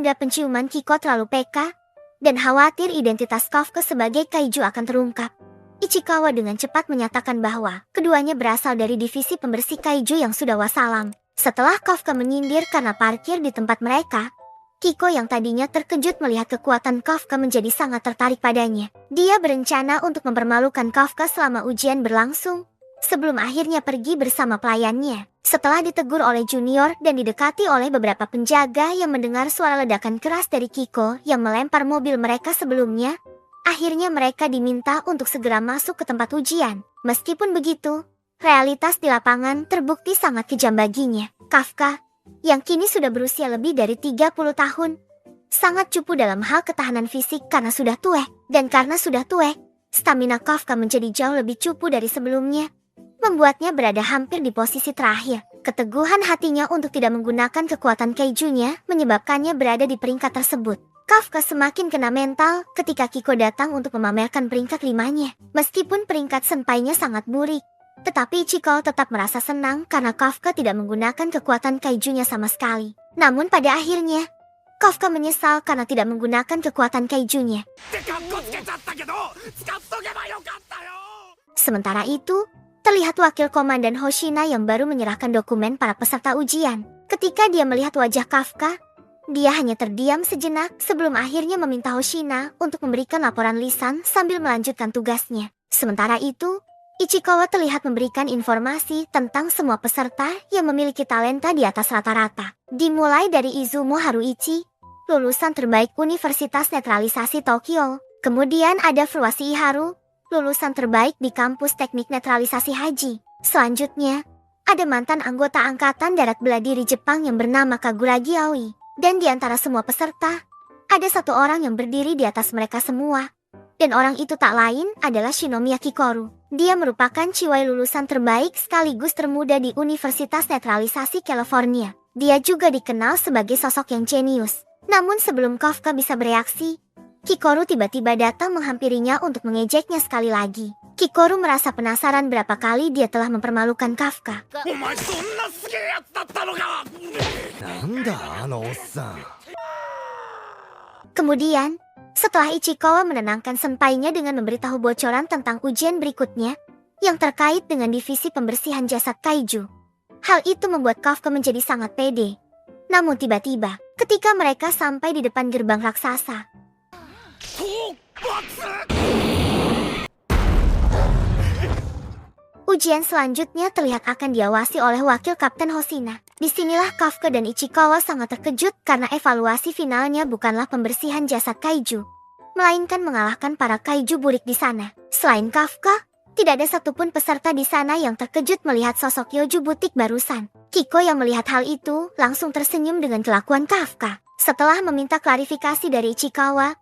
indera penciuman Kiko terlalu peka dan khawatir identitas Kafka sebagai kaiju akan terungkap. Ichikawa dengan cepat menyatakan bahwa keduanya berasal dari divisi pembersih kaiju yang sudah wassalam. Setelah Kafka menyindir karena parkir di tempat mereka, Kiko yang tadinya terkejut melihat kekuatan Kafka menjadi sangat tertarik padanya. Dia berencana untuk mempermalukan Kafka selama ujian berlangsung, sebelum akhirnya pergi bersama pelayannya. Setelah ditegur oleh junior dan didekati oleh beberapa penjaga yang mendengar suara ledakan keras dari Kiko yang melempar mobil mereka sebelumnya, akhirnya mereka diminta untuk segera masuk ke tempat ujian. Meskipun begitu, realitas di lapangan terbukti sangat kejam baginya. Kafka, yang kini sudah berusia lebih dari 30 tahun, sangat cupu dalam hal ketahanan fisik karena sudah tuek. Dan karena sudah tuek, stamina Kafka menjadi jauh lebih cupu dari sebelumnya, membuatnya berada hampir di posisi terakhir. Keteguhan hatinya untuk tidak menggunakan kekuatan kaijunya menyebabkannya berada di peringkat tersebut. Kafka semakin kena mental ketika Kiko datang untuk memamerkan peringkat 5-nya. Meskipun peringkat senpainya sangat burik, tetapi Ichikawa tetap merasa senang karena Kafka tidak menggunakan kekuatan kaijunya sama sekali. Namun pada akhirnya, Kafka menyesal karena tidak menggunakan kekuatan kaijunya. Sementara itu, terlihat wakil komandan Hoshina yang baru menyerahkan dokumen para peserta ujian. Ketika dia melihat wajah Kafka, dia hanya terdiam sejenak sebelum akhirnya meminta Hoshina untuk memberikan laporan lisan sambil melanjutkan tugasnya. Sementara itu, Ichikawa terlihat memberikan informasi tentang semua peserta yang memiliki talenta di atas rata-rata. Dimulai dari Izumo Haruichi, lulusan terbaik Universitas Netralisasi Tokyo. Kemudian ada Furuashi Iharu, lulusan terbaik di kampus teknik netralisasi haji. Selanjutnya, ada mantan anggota Angkatan Darat Bela Diri Jepang yang bernama Kaguragi Aoi. Dan di antara semua peserta, ada satu orang yang berdiri di atas mereka semua. Dan orang itu tak lain adalah Shinomiya Kikoru. Dia merupakan ciwai lulusan terbaik sekaligus termuda di Universitas Netralisasi California. Dia juga dikenal sebagai sosok yang jenius. Namun sebelum Kafka bisa bereaksi, Kikoru tiba-tiba datang menghampirinya untuk mengejeknya sekali lagi. Kikoru merasa penasaran berapa kali dia telah mempermalukan Kafka. Kemudian, setelah Ichikawa menenangkan senpainya dengan memberitahu bocoran tentang ujian berikutnya yang terkait dengan divisi pembersihan jasad kaiju, hal itu membuat Kafka menjadi sangat pede. Namun tiba-tiba, ketika mereka sampai di depan gerbang raksasa, ujian selanjutnya terlihat akan diawasi oleh wakil Kapten Hoshina. Disinilah Kafka dan Ichikawa sangat terkejut karena evaluasi finalnya bukanlah pembersihan jasad kaiju, melainkan mengalahkan para kaiju burik di sana. Selain Kafka, tidak ada satupun peserta di sana yang terkejut melihat sosok Yoju butik barusan. Kiko yang melihat hal itu langsung tersenyum dengan kelakuan Kafka. Setelah meminta klarifikasi dari Ichikawa,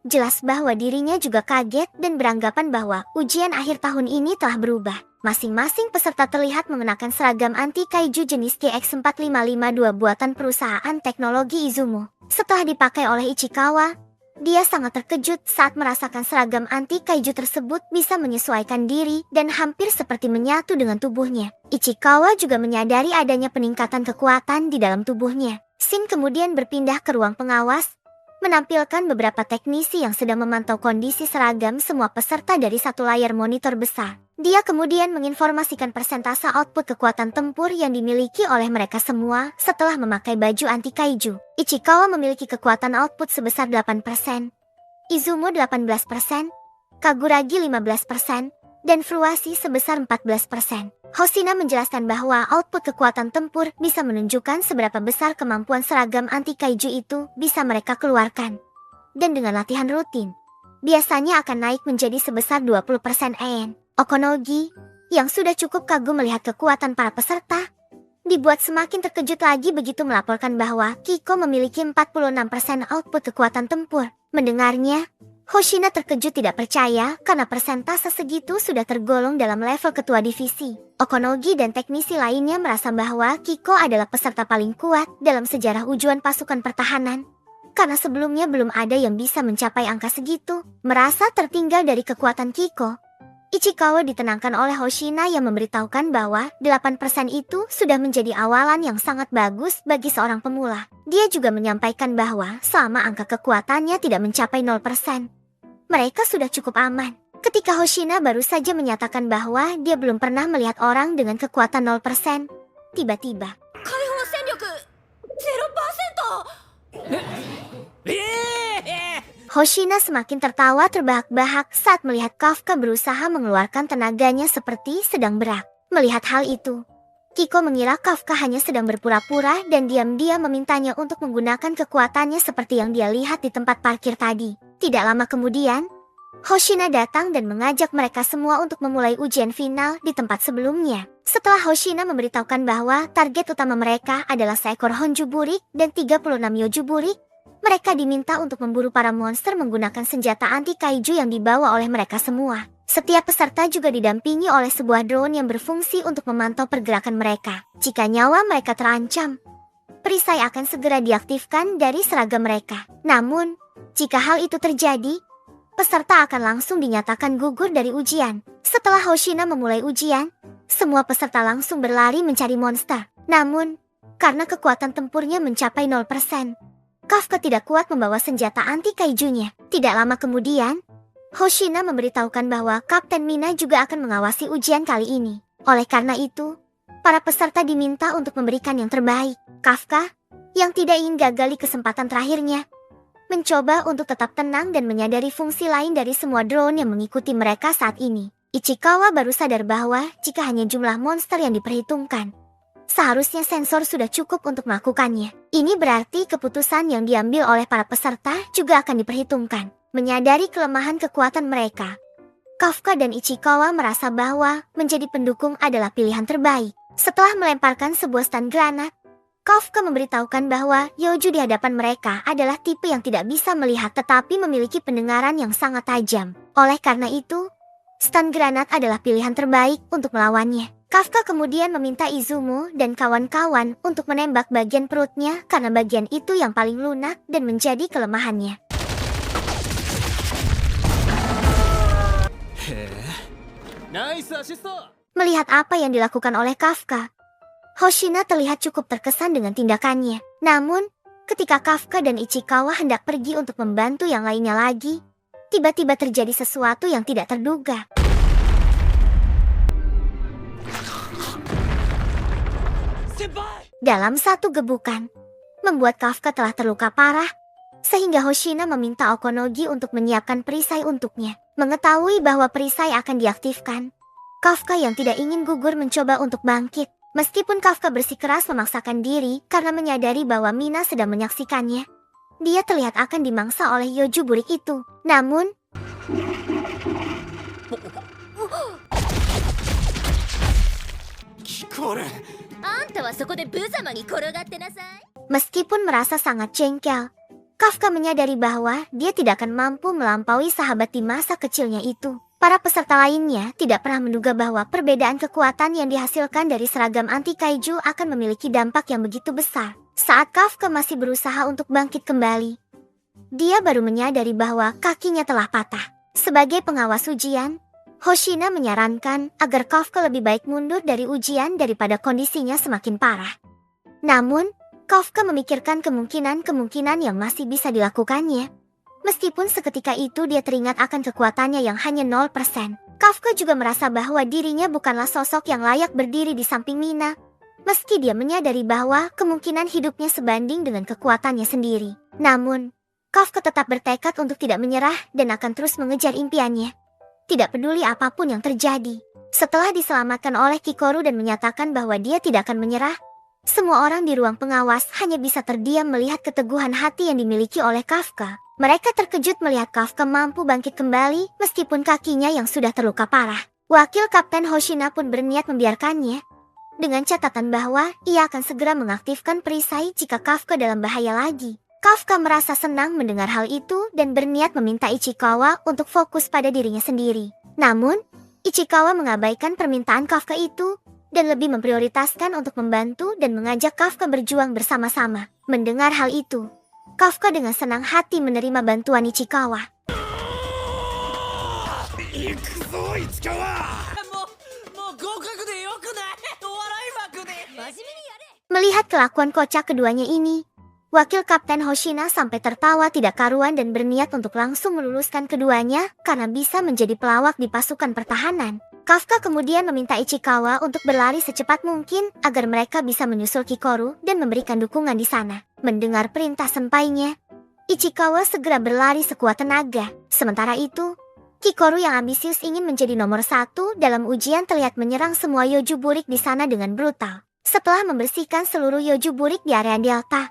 jelas bahwa dirinya juga kaget dan beranggapan bahwa ujian akhir tahun ini telah berubah. Masing-masing peserta terlihat mengenakan seragam anti-kaiju jenis GX4552 buatan perusahaan teknologi Izumo. Setelah dipakai oleh Ichikawa, dia sangat terkejut saat merasakan seragam anti-kaiju tersebut bisa menyesuaikan diri dan hampir seperti menyatu dengan tubuhnya. Ichikawa juga menyadari adanya peningkatan kekuatan di dalam tubuhnya. Shin kemudian berpindah ke ruang pengawas, menampilkan beberapa teknisi yang sedang memantau kondisi seragam semua peserta dari satu layar monitor besar. Dia kemudian menginformasikan persentase output kekuatan tempur yang dimiliki oleh mereka semua setelah memakai baju anti-kaiju. Ichikawa memiliki kekuatan output sebesar 8%, Izumo 18%, Kaguragi 15%, dan Furuashi sebesar 14%. Hoshina menjelaskan bahwa output kekuatan tempur bisa menunjukkan seberapa besar kemampuan seragam anti-kaiju itu bisa mereka keluarkan. Dan dengan latihan rutin, biasanya akan naik menjadi sebesar 20% EN. Okonogi, yang sudah cukup kagum melihat kekuatan para peserta, dibuat semakin terkejut lagi begitu melaporkan bahwa Kiko memiliki 46% output kekuatan tempur. Mendengarnya, Hoshina terkejut tidak percaya karena persentase segitu sudah tergolong dalam level ketua divisi. Okonogi dan teknisi lainnya merasa bahwa Kiko adalah peserta paling kuat dalam sejarah ujuan pasukan pertahanan. Karena sebelumnya belum ada yang bisa mencapai angka segitu. Merasa tertinggal dari kekuatan Kiko, Ichikawa ditenangkan oleh Hoshina yang memberitahukan bahwa 8% itu sudah menjadi awalan yang sangat bagus bagi seorang pemula. Dia juga menyampaikan bahwa selama angka kekuatannya tidak mencapai 0%, mereka sudah cukup aman. Ketika Hoshina baru saja menyatakan bahwa dia belum pernah melihat orang dengan kekuatan 0%, tiba-tiba Hoshina semakin tertawa terbahak-bahak saat melihat Kafka berusaha mengeluarkan tenaganya seperti sedang berak. Melihat hal itu, Kiko mengira Kafka hanya sedang berpura-pura dan diam-diam memintanya untuk menggunakan kekuatannya seperti yang dia lihat di tempat parkir tadi. Tidak lama kemudian, Hoshina datang dan mengajak mereka semua untuk memulai ujian final di tempat sebelumnya. Setelah Hoshina memberitahukan bahwa target utama mereka adalah seekor Honju burik dan 36 Yoju burik, mereka diminta untuk memburu para monster menggunakan senjata anti kaiju yang dibawa oleh mereka semua. Setiap peserta juga didampingi oleh sebuah drone yang berfungsi untuk memantau pergerakan mereka. Jika nyawa mereka terancam, perisai akan segera diaktifkan dari seragam mereka. Namun, jika hal itu terjadi, peserta akan langsung dinyatakan gugur dari ujian. Setelah Hoshina memulai ujian, semua peserta langsung berlari mencari monster. Namun, karena kekuatan tempurnya mencapai 0%, Kafka tidak kuat membawa senjata anti kaijunya. Tidak lama kemudian, Hoshina memberitahukan bahwa Kapten Mina juga akan mengawasi ujian kali ini. Oleh karena itu, para peserta diminta untuk memberikan yang terbaik. Kafka, yang tidak ingin gagal di kesempatan terakhirnya, mencoba untuk tetap tenang dan menyadari fungsi lain dari semua drone yang mengikuti mereka saat ini. Ichikawa baru sadar bahwa jika hanya jumlah monster yang diperhitungkan, seharusnya sensor sudah cukup untuk melakukannya. Ini berarti keputusan yang diambil oleh para peserta juga akan diperhitungkan. Menyadari kelemahan kekuatan mereka, Kafka dan Ichikawa merasa bahwa menjadi pendukung adalah pilihan terbaik. Setelah melemparkan sebuah stun granat, Kafka memberitahukan bahwa Yoju di hadapan mereka adalah tipe yang tidak bisa melihat tetapi memiliki pendengaran yang sangat tajam. Oleh karena itu, stun granat adalah pilihan terbaik untuk melawannya. Kafka kemudian meminta Izumo dan kawan-kawan untuk menembak bagian perutnya karena bagian itu yang paling lunak dan menjadi kelemahannya. Melihat apa yang dilakukan oleh Kafka, Hoshina terlihat cukup terkesan dengan tindakannya. Namun, ketika Kafka dan Ichikawa hendak pergi untuk membantu yang lainnya lagi, tiba-tiba terjadi sesuatu yang tidak terduga. Dalam satu gebukan, membuat Kafka telah terluka parah, sehingga Hoshina meminta Okonogi untuk menyiapkan perisai untuknya. Mengetahui bahwa perisai akan diaktifkan, Kafka yang tidak ingin gugur mencoba untuk bangkit. Meskipun Kafka bersikeras memaksakan diri karena menyadari bahwa Mina sedang menyaksikannya, dia terlihat akan dimangsa oleh Yoju burik itu. Namun, meskipun merasa sangat jengkel, Kafka menyadari bahwa dia tidak akan mampu melampaui sahabat di masa kecilnya itu. Para peserta lainnya tidak pernah menduga bahwa perbedaan kekuatan yang dihasilkan dari seragam anti kaiju akan memiliki dampak yang begitu besar. Saat Kafka masih berusaha untuk bangkit kembali, dia baru menyadari bahwa kakinya telah patah. Sebagai pengawas ujian, Hoshina menyarankan agar Kafka lebih baik mundur dari ujian daripada kondisinya semakin parah. Namun, Kafka memikirkan kemungkinan-kemungkinan yang masih bisa dilakukannya. Meskipun seketika itu dia teringat akan kekuatannya yang hanya 0%. Kafka juga merasa bahwa dirinya bukanlah sosok yang layak berdiri di samping Mina, meski dia menyadari bahwa kemungkinan hidupnya sebanding dengan kekuatannya sendiri. Namun, Kafka tetap bertekad untuk tidak menyerah dan akan terus mengejar impiannya. Tidak peduli apapun yang terjadi. Setelah diselamatkan oleh Kikoru dan menyatakan bahwa dia tidak akan menyerah, semua orang di ruang pengawas hanya bisa terdiam melihat keteguhan hati yang dimiliki oleh Kafka. Mereka terkejut melihat Kafka mampu bangkit kembali meskipun kakinya yang sudah terluka parah. Wakil Kapten Hoshina pun berniat membiarkannya, dengan catatan bahwa ia akan segera mengaktifkan perisai jika Kafka dalam bahaya lagi. Kafka merasa senang mendengar hal itu dan berniat meminta Ichikawa untuk fokus pada dirinya sendiri. Namun, Ichikawa mengabaikan permintaan Kafka itu dan lebih memprioritaskan untuk membantu dan mengajak Kafka berjuang bersama-sama. Mendengar hal itu, Kafka dengan senang hati menerima bantuan Ichikawa. Melihat kelakuan kocak keduanya ini, Wakil Kapten Hoshina sampai tertawa tidak karuan dan berniat untuk langsung meluluskan keduanya karena bisa menjadi pelawak di pasukan pertahanan. Kafka kemudian meminta Ichikawa untuk berlari secepat mungkin agar mereka bisa menyusul Kikoru dan memberikan dukungan di sana. Mendengar perintah senpainya, Ichikawa segera berlari sekuat tenaga. Sementara itu, Kikoru yang ambisius ingin menjadi nomor 1 dalam ujian terlihat menyerang semua Yoju burik di sana dengan brutal. Setelah membersihkan seluruh Yoju burik di area Delta,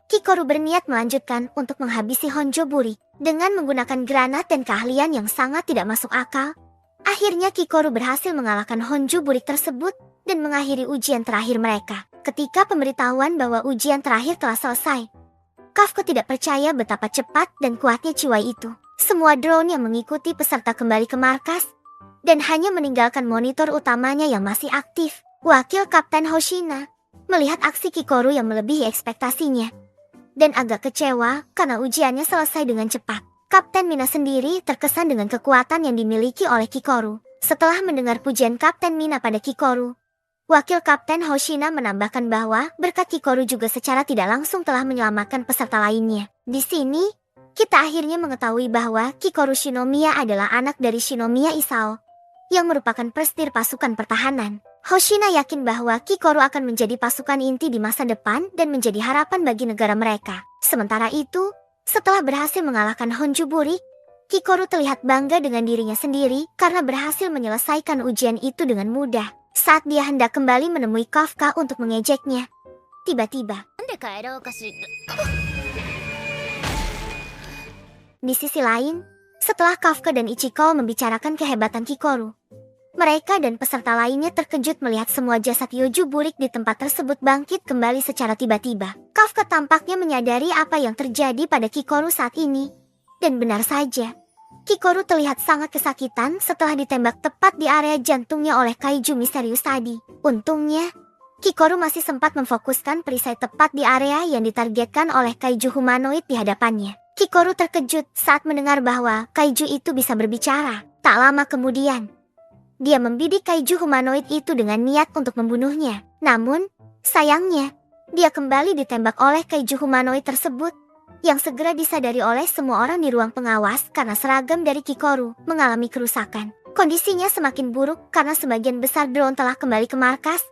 Kikoru berniat melanjutkan untuk menghabisi Honjo burik dengan menggunakan granat dan keahlian yang sangat tidak masuk akal. Akhirnya Kikoru berhasil mengalahkan Honjo burik tersebut dan mengakhiri ujian terakhir mereka. Ketika pemberitahuan bahwa ujian terakhir telah selesai, Kafka tidak percaya betapa cepat dan kuatnya Ciwai itu. Semua drone yang mengikuti peserta kembali ke markas dan hanya meninggalkan monitor utamanya yang masih aktif. Wakil Kapten Hoshina melihat aksi Kikoru yang melebihi ekspektasinya dan agak kecewa karena ujiannya selesai dengan cepat. Kapten Mina sendiri terkesan dengan kekuatan yang dimiliki oleh Kikoru. Setelah mendengar pujian Kapten Mina pada Kikoru, Wakil Kapten Hoshina menambahkan bahwa berkat Kikoru juga secara tidak langsung telah menyelamatkan peserta lainnya. Di sini, kita akhirnya mengetahui bahwa Kikoru Shinomiya adalah anak dari Shinomiya Isao, yang merupakan prestir pasukan pertahanan. Hoshina yakin bahwa Kikoru akan menjadi pasukan inti di masa depan dan menjadi harapan bagi negara mereka. Sementara itu, setelah berhasil mengalahkan Honjo burik, Kikoru terlihat bangga dengan dirinya sendiri karena berhasil menyelesaikan ujian itu dengan mudah. Saat dia hendak kembali menemui Kafka untuk mengejeknya, tiba-tiba di sisi lain, setelah Kafka dan Ichikawa membicarakan kehebatan Kikoru, mereka dan peserta lainnya terkejut melihat semua jasad Yoju burik di tempat tersebut bangkit kembali secara tiba-tiba. Kafka tampaknya menyadari apa yang terjadi pada Kikoru saat ini. Dan benar saja, Kikoru terlihat sangat kesakitan setelah ditembak tepat di area jantungnya oleh kaiju misterius tadi. Untungnya, Kikoru masih sempat memfokuskan perisai tepat di area yang ditargetkan oleh kaiju humanoid di hadapannya. Kikoru terkejut saat mendengar bahwa kaiju itu bisa berbicara. Tak lama kemudian, dia membidik kaiju humanoid itu dengan niat untuk membunuhnya. Namun, sayangnya, dia kembali ditembak oleh kaiju humanoid tersebut, yang segera disadari oleh semua orang di ruang pengawas karena seragam dari Kikoru mengalami kerusakan. Kondisinya semakin buruk karena sebagian besar drone telah kembali ke markas,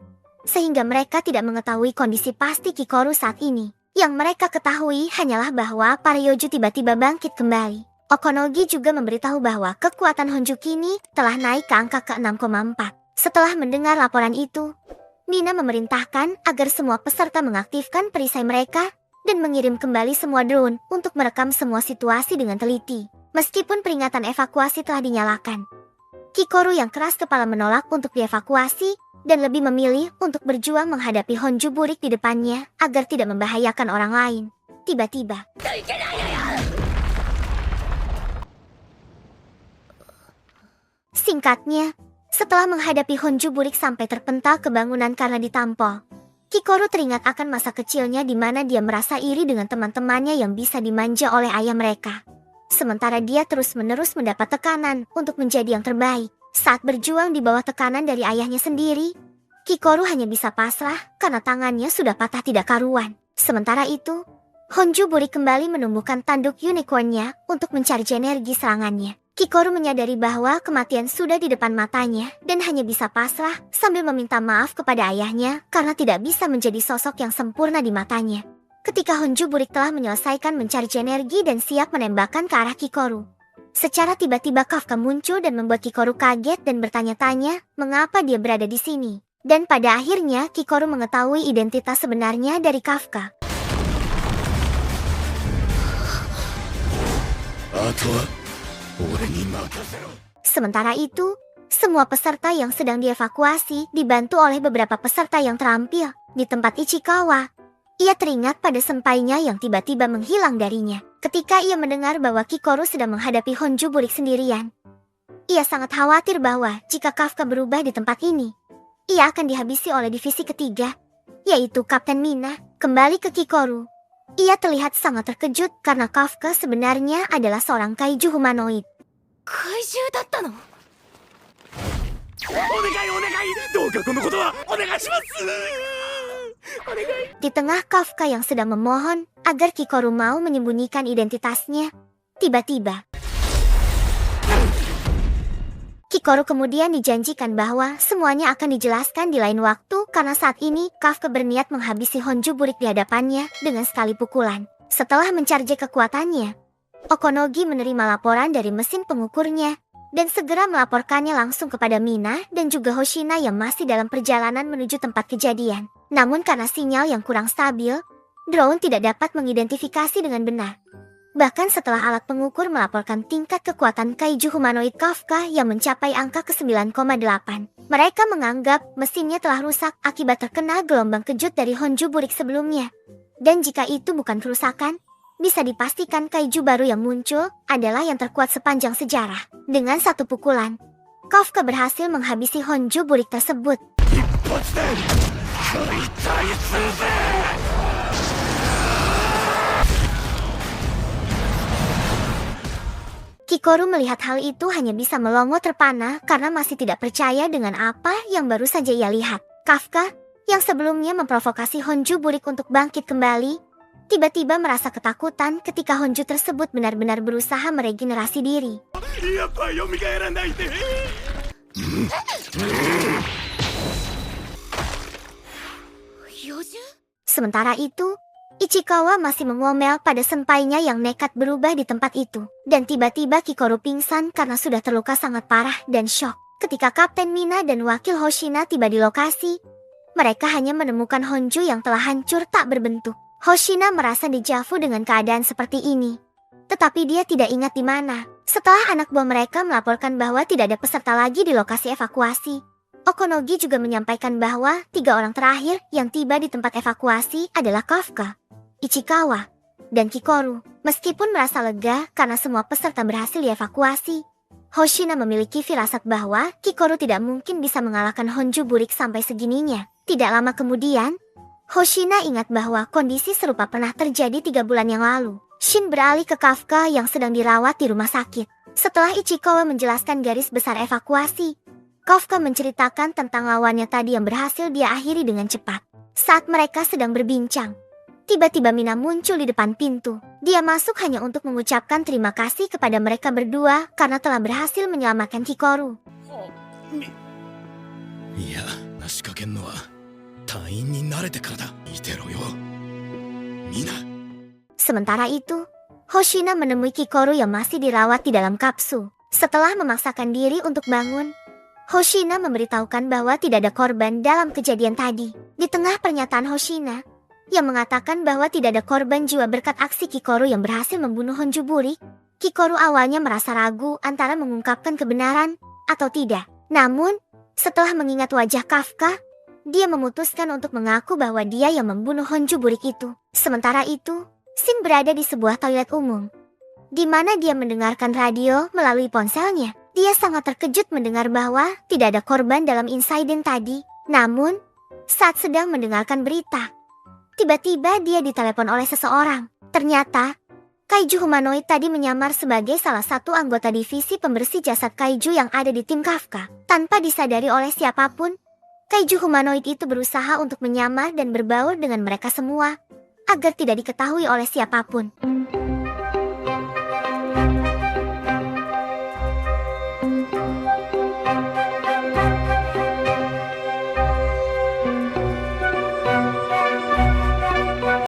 sehingga mereka tidak mengetahui kondisi pasti Kikoru saat ini. Yang mereka ketahui hanyalah bahwa para Yoju tiba-tiba bangkit kembali. Okonogi juga memberitahu bahwa kekuatan Honjo kini telah naik ke angka ke-6,4. Setelah mendengar laporan itu, Mina memerintahkan agar semua peserta mengaktifkan perisai mereka dan mengirim kembali semua drone untuk merekam semua situasi dengan teliti. Meskipun peringatan evakuasi telah dinyalakan, Kikoru yang keras kepala menolak untuk dievakuasi dan lebih memilih untuk berjuang menghadapi Honjo burik di depannya agar tidak membahayakan orang lain. Tiba-tiba, singkatnya, setelah menghadapi Honjo burik sampai terpental ke bangunan karena ditampol, Kikoru teringat akan masa kecilnya di mana dia merasa iri dengan teman-temannya yang bisa dimanja oleh ayah mereka. Sementara dia terus-menerus mendapat tekanan untuk menjadi yang terbaik. Saat berjuang di bawah tekanan dari ayahnya sendiri, Kikoru hanya bisa pasrah karena tangannya sudah patah tidak karuan. Sementara itu, Honjo burik kembali menumbuhkan tanduk unicornnya untuk mencari energi serangannya. Kikoru menyadari bahwa kematian sudah di depan matanya dan hanya bisa pasrah sambil meminta maaf kepada ayahnya karena tidak bisa menjadi sosok yang sempurna di matanya. Ketika Honjo burik telah menyelesaikan mencari energi dan siap menembakkan ke arah Kikoru, secara tiba-tiba Kafka muncul dan membuat Kikoru kaget dan bertanya-tanya mengapa dia berada di sini. Dan pada akhirnya Kikoru mengetahui identitas sebenarnya dari Kafka. Sementara itu, semua peserta yang sedang dievakuasi dibantu oleh beberapa peserta yang terampil. Di tempat Ichikawa, ia teringat pada senpainya yang tiba-tiba menghilang darinya. Ketika ia mendengar bahwa Kikoru sedang menghadapi Honjo burik sendirian, ia sangat khawatir bahwa jika Kafka berubah di tempat ini, ia akan dihabisi oleh divisi ketiga, yaitu Kapten Mina. Kembali ke Kikoru, ia terlihat sangat terkejut karena Kafka sebenarnya adalah seorang kaiju humanoid. 怪獣だったの？お願いお願い、どうかこのことはお願いします。お願い。 Di tengah Kafka yang sedang memohon agar Kikoru mau menyembunyikan identitasnya, tiba-tiba Kikoru kemudian dijanjikan bahwa semuanya akan dijelaskan di lain waktu karena saat ini Kafka berniat menghabisi Honju burik di hadapannya dengan sekali pukulan. Setelah mencarge kekuatannya, Okonogi menerima laporan dari mesin pengukurnya dan segera melaporkannya langsung kepada Mina dan juga Hoshina yang masih dalam perjalanan menuju tempat kejadian. Namun karena sinyal yang kurang stabil, drone tidak dapat mengidentifikasi dengan benar. Bahkan setelah alat pengukur melaporkan tingkat kekuatan kaiju humanoid Kafka yang mencapai angka ke-9,8, mereka menganggap mesinnya telah rusak akibat terkena gelombang kejut dari Honju burik sebelumnya. Dan jika itu bukan kerusakan, bisa dipastikan kaiju baru yang muncul adalah yang terkuat sepanjang sejarah. Dengan satu pukulan, Kafka berhasil menghabisi Honju burik tersebut. Kikoru melihat hal itu hanya bisa melongo terpana karena masih tidak percaya dengan apa yang baru saja ia lihat. Kafka, yang sebelumnya memprovokasi Honju burik untuk bangkit kembali, tiba-tiba merasa ketakutan ketika Honju tersebut benar-benar berusaha meregenerasi diri. Sementara itu, Ichikawa masih mengomel pada senpainya yang nekat berubah di tempat itu. Dan tiba-tiba Kikoru pingsan karena sudah terluka sangat parah dan syok. Ketika Kapten Mina dan Wakil Hoshina tiba di lokasi, mereka hanya menemukan Honju yang telah hancur tak berbentuk. Hoshina merasa dejavu dengan keadaan seperti ini. Tetapi dia tidak ingat di mana. Setelah anak buah mereka melaporkan bahwa tidak ada peserta lagi di lokasi evakuasi, Okonogi juga menyampaikan bahwa 3 orang terakhir yang tiba di tempat evakuasi adalah Kafka, Ichikawa, dan Kikoru. Meskipun merasa lega karena semua peserta berhasil dievakuasi, Hoshina memiliki firasat bahwa Kikoru tidak mungkin bisa mengalahkan Honju burik sampai segininya. Tidak lama kemudian, Hoshina ingat bahwa kondisi serupa pernah terjadi 3 bulan yang lalu. Shin beralih ke Kafka yang sedang dirawat di rumah sakit. Setelah Ichikawa menjelaskan garis besar evakuasi, Kafka menceritakan tentang lawannya tadi yang berhasil dia akhiri dengan cepat. Saat mereka sedang berbincang, tiba-tiba Mina muncul di depan pintu. Dia masuk hanya untuk mengucapkan terima kasih kepada mereka berdua karena telah berhasil menyelamatkan Kikoru. Sementara itu, Hoshina menemui Kikoru yang masih dirawat di dalam kapsul. Setelah memaksakan diri untuk bangun, Hoshina memberitahukan bahwa tidak ada korban dalam kejadian tadi. Di tengah pernyataan Hoshina, yang mengatakan bahwa tidak ada korban jiwa berkat aksi Kikoru yang berhasil membunuh Honju burik, Kikoru awalnya merasa ragu antara mengungkapkan kebenaran atau tidak. Namun, setelah mengingat wajah Kafka, dia memutuskan untuk mengaku bahwa dia yang membunuh Honju burik itu. Sementara itu, Shin berada di sebuah toilet umum, di mana dia mendengarkan radio melalui ponselnya. Dia sangat terkejut mendengar bahwa tidak ada korban dalam insiden tadi. Namun, saat sedang mendengarkan berita, tiba-tiba dia ditelepon oleh seseorang. Ternyata, kaiju humanoid tadi menyamar sebagai salah satu anggota divisi pembersih jasad kaiju yang ada di tim Kafka. Tanpa disadari oleh siapapun, kaiju humanoid itu berusaha untuk menyamar dan berbaur dengan mereka semua, agar tidak diketahui oleh siapapun.